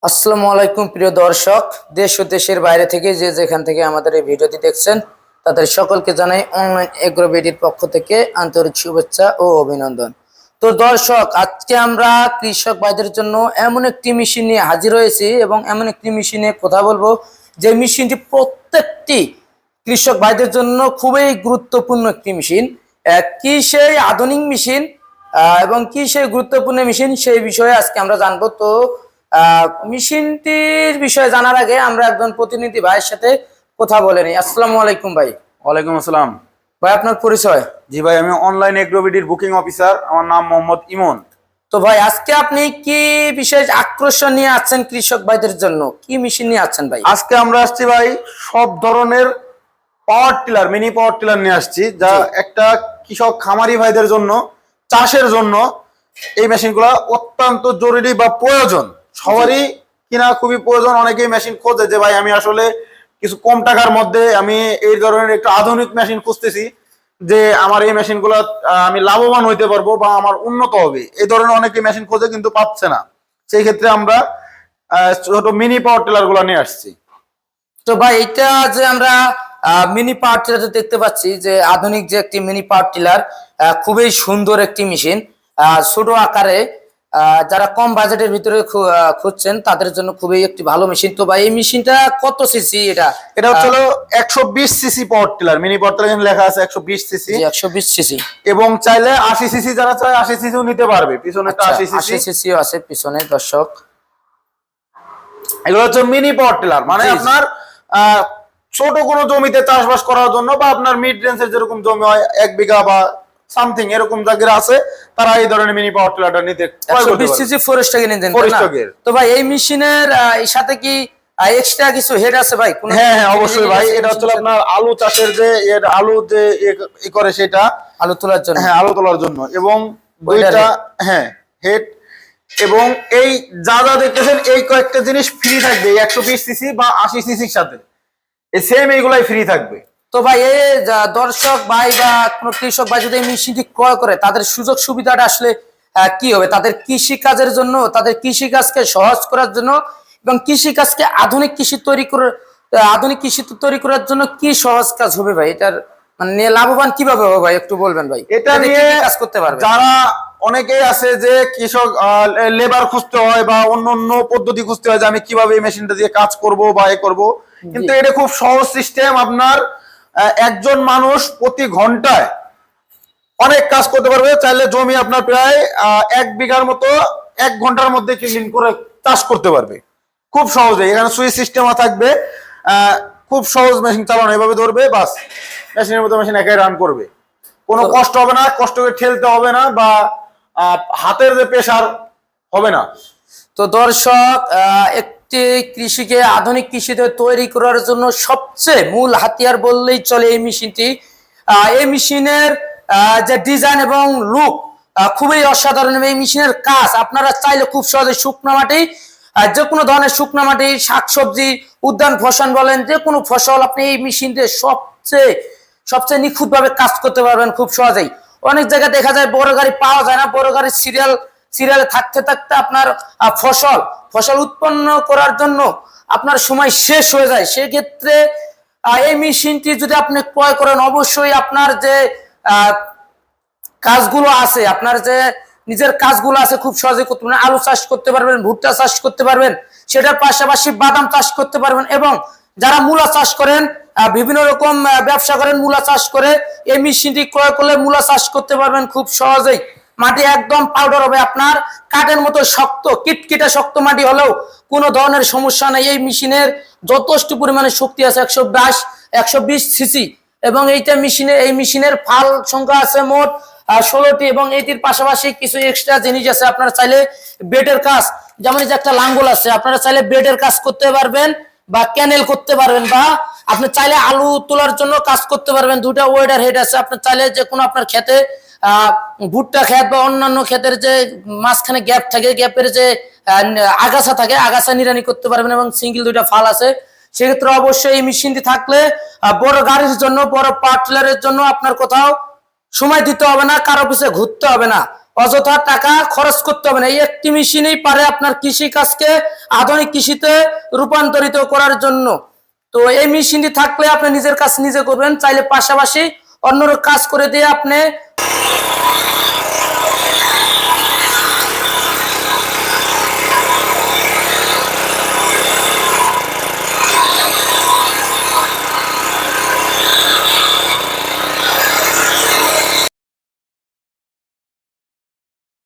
আসসালামু আলাইকুম প্রিয় দর্শক, দেশ ও দেশের বাইরে থেকে যে যেখান থেকে আমাদের এই ভিডিওটি দেখছেন তাদের সকলকে জানাই অনলাইন এগ্রোবিডির পক্ষ থেকে আন্তরিক শুভেচ্ছা ও অভিনন্দন। তো দর্শক, আজকে আমরা কৃষক ভাইদের জন্য এমন একটি মেশিন নিয়ে হাজির হয়েছি এবং এমন একটি মেশিনে কথা বলবো যে মেশিনটি প্রত্যেকটি কৃষক ভাইদের জন্য খুবই গুরুত্বপূর্ণ একটি মেশিন। কি সেই আধুনিক মেশিন এবং কি সেই গুরুত্বপূর্ণ মেশিন সেই বিষয়ে আজকে আমরা জানবো। তো মেশিনটির বিষয়ে জানার আগে আমরা একজন প্রতিনিধি ভাইয়ের সাথে কথা বলে নিই। আসসালামু আলাইকুম ভাই। ওয়ালাইকুম আসসালাম। ভাই, আপনার পরিচয়? জি ভাই, আমি অনলাইন এগ্রোবিডির বুকিং অফিসার, আমার নাম মোহাম্মদ ইমন। তো ভাই, আজকে আপনি কি বিশেষ আকর্ষণ নিয়ে আছেন কৃষক ভাইদের জন্য? কি মেশিন নিয়ে আছেন ভাই? আজকে আমরা আসছি ভাই সব ধরনের power tiller, mini power tiller নিয়ে আসছি, যা একটা কৃষক খামারি ভাইদের জন্য, চাষের জন্য এই মেশিনগুলো অত্যন্ত জরুরি বা প্রয়োজন। সবারই কিনা খুবই প্রয়োজন। অনেকেই মেশিন খোঁজে যে ভাই আমি আসলে কিছু কম টাকার মধ্যে আমি এই ধরনের একটা আধুনিক মেশিন খুঁজতেছি, যে আমার এই মেশিনগুলো আমি লাভবান হইতে পারবো বা আমার উন্নত হবে, এই ধরনের অনেকে মেশিন খোঁজে কিন্তু পাচ্ছে না। সেই ক্ষেত্রে আমরা ছোট মিনি পাওয়ার টিলার গুলা নিয়ে আসছি। তো ভাই, এটা যে আমরা মিনি পাওয়ার টিলার দেখতে পাচ্ছি, যে আধুনিক যে একটি মিনি পাওয়ার টিলার, খুবই সুন্দর একটি মেশিন, ছোট আকারে, যারা কম বাজেটের ভিতরে খুঁজছেন তাদের জন্য খুবই একটি ভালো মেশিন। তো ভাই, এই মেশিনটা কত সিসি? এটা হচ্ছে 120 CC power tiller. Mini power tiller লেখা আছে 120 সিসি। 120 সিসি এবং চাইলে 80 সিসি, যারা চায় 80 সিসিও নিতে পারবে। পিছনে 80 সিসিও আছে পিছনে দর্শক। এগুলো হচ্ছে মিনি পাওয়ার টিলার, মানে আপনার ছোট কোনো জমিতে চাষবাস করার জন্য, বা আপনার মিড রেঞ্জের যেরকম জমি হয় 1 বিঘা বা সামথিং এরকম জায়গা আছে, তারা এই ধরনের মিনি পাওয়ার টিলারটা নিতে 120 সিসি ফরেস্টকে নিতেন। তো ভাই, এই মেশিনের সাথে কি এক্সট্রা কিছু হেড আছে ভাই? হ্যাঁ হ্যাঁ, অবশ্যই ভাই। এটা হচ্ছে আপনার আলু চাষের যে আলু যে করে, সেটা আলু তোলার জন্য। হ্যাঁ, আলু তোলার জন্য। এবং দুইটা হ্যাঁ হেড, এবং এই যা যা দেখতেছেন এই কয়েকটা জিনিস ফ্রি থাকবে 120 সিসি বা 80 সিসির সাথে। এই সেম এইগুলাই ফ্রি থাকবে। তো ভাই, এই দর্শক ভাই বা কোনো কৃষক ভাই যদি এই মেশিনটি ক্রয় করে, তাদের সুযোগ সুবিধাটা আসলে কি হবে? তাদের কৃষি কাজের জন্য, তাদের কৃষি কাজকে সহজ করার জন্য এবং কৃষি কাজকে আধুনিক কৃষি তৈরি করার জন্য কি সহজ কাজ হবে ভাই? এটার মানে লাভবান কিভাবে হবে ভাই, একটু বলবেন ভাই? এটা নিয়ে কাজ করতে পারবে যারা অনেকেই আছে যে কৃষক লেবার খুঁজতে হয় বা অন্য অন্য পদ্ধতি খুঁজতে হয়, যে আমি কিভাবে এই মেশিনটা দিয়ে কাজ করব বা করব, কিন্তু এটা খুব সহজ সিস্টেম। আপনার একজন মানুষ প্রতি ঘন্টায় অনেক কাজ করতে পারবে। চাইলে জমি আপনার প্রায় 1 বিঘার মতো 1 ঘন্টার মধ্যে ক্লিন করে চাষ করতে পারবে খুব সহজে। এখানে সুইচ সিস্টেম থাকবে, খুব সহজ। মেশিন চালানো এভাবে ধরবে, বাস মেশিনের মতো মেশিন একাই রান করবে। কোনো কষ্ট হবে না, কষ্ট করে ঠেলতে হবে না, বা হাতের যে প্রেসার হবে না। তো দর্শক, একটি কৃষিকে আধুনিক কৃষিতে তৈরি করার জন্য সবচেয়ে মূল হাতিয়ার বললেই চলে এই মেশিনটি। এই মেশিনের যে ডিজাইন এবং লুক খুবই অসাধারণ। এই মেশিনের কাজ আপনারা চাইলে খুব সহজে শুকনো মাটি, যে কোনো ধরনের শুকনো মাটি, শাকসবজি, উদ্যান ফসল বলেন, যে কোনো ফসল আপনি এই মেশিন দিয়ে সবচেয়ে নিখুঁত ভাবে কাজ করতে পারবেন খুব সহজেই। অনেক জায়গায় দেখা যায় বড় গাড়ি পাওয়া যায় না, বড় গাড়ির সিরিয়ালে থাকতে থাকতে আপনার ফসল উৎপন্ন করার জন্য আপনার সময় শেষ হয়ে যায়। সেক্ষেত্রে এই মেশিনটি যদি আপনি ক্রয় করেন, অবশ্যই আপনার যে কাজগুলো আছে, আপনার যে নিজের কাজগুলো আছে খুব সহজে করতে পারবেন। আলু চাষ করতে পারবেন, ভুট্টা চাষ করতে পারবেন, সেটার পাশাপাশি বাদাম চাষ করতে পারবেন। এবং যারা মূলা চাষ করেন, বিভিন্ন রকম ব্যবসা করেন, মূলা চাষ করে এই মেশিনটি ক্রয় করলে মূলা চাষ করতে পারবেন খুব সহজেই। মাটি একদম পাউডার হবে, আপনার কাঠের মতো শক্ত, কিটকিটা শক্ত মাটি হলেও কোনো ধরনের সমস্যা নেই। এই মেশিনের যথেষ্ট পরিমাণে শক্তি আছে, 120 সিসি। এবং এই মেশিনের ফাল সংখ্যা আছে মোট 16টি। এবং এইটির পাশাপাশি কিছু এক্সট্রা জিনিস আছে। আপনারা চাইলে বেডের কাজ, যেমন এই যে একটা লাঙ্গল আছে, আপনারা চাইলে বেডের কাজ করতে পারবেন বা ক্যানেল করতে পারবেন, বা আপনি চাইলে আলু তোলার জন্য কাজ করতে পারবেন। দুটা ওয়েডার হেড আছে, আপনি চাইলে যে কোনো আপনার খেতে, ভুট্টা ক্ষেত বা অন্যান্য ক্ষেতের যে মাঝখানে গ্যাপ থাকে, গ্যাপের যে আগাছা থাকে, আগাছা নিড়ানি করতে পারবেন। এবং সিঙ্গেল 2টা ফাল আছে। সেক্ষেত্রে অবশ্যই এই মেশিনটি থাকলে বড় গাড়ির জন্য, বড় পাওয়ার টিলারের জন্য আপনার কোথাও সময় দিতে হবে না, কারো পিছনে ঘুরতে হবে না। অযথা টাকা খরচ করতে হবে না। এই একটি মেশিনই পারে আপনার কৃষি কাজকে আধুনিক কৃষিতে রূপান্তরিত করার জন্য। তো এই মেশিনটি থাকলে আপনি নিজের কাজ নিজে করবেন, চাইলে পাশাপাশি অন্যর কাজ করে দিয়ে আপনি